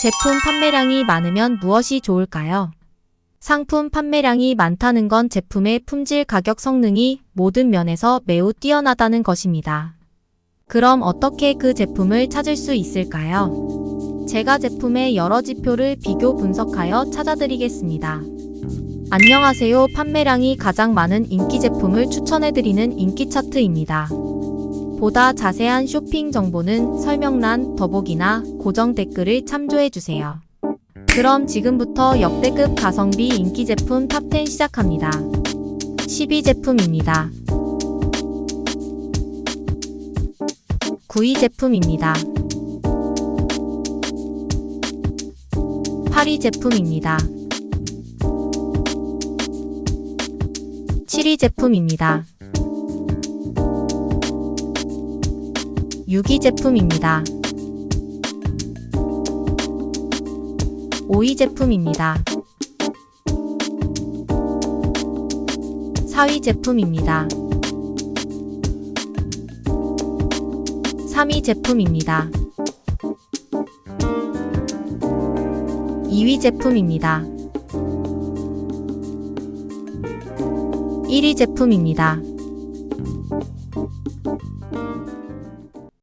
제품 판매량이 많으면 무엇이 좋을까요? 상품 판매량이 많다는 건 제품의 품질, 가격, 성능이 모든 면에서 매우 뛰어나다는 것입니다. 그럼 어떻게 그 제품을 찾을 수 있을까요? 제가 제품의 여러 지표를 비교 분석하여 찾아드리겠습니다. 안녕하세요. 판매량이 가장 많은 인기 제품을 추천해드리는 인기 차트입니다. 보다 자세한 쇼핑 정보는 설명란, 더보기나 고정 댓글을 참조해주세요. 그럼 지금부터 역대급 가성비 인기 제품 탑10 시작합니다. 10위 제품입니다. 9위 제품입니다. 8위 제품입니다. 7위 제품입니다. 6위 제품입니다. 5위 제품입니다. 4위 제품입니다. 3위 제품입니다. 2위 제품입니다. 1위 제품입니다.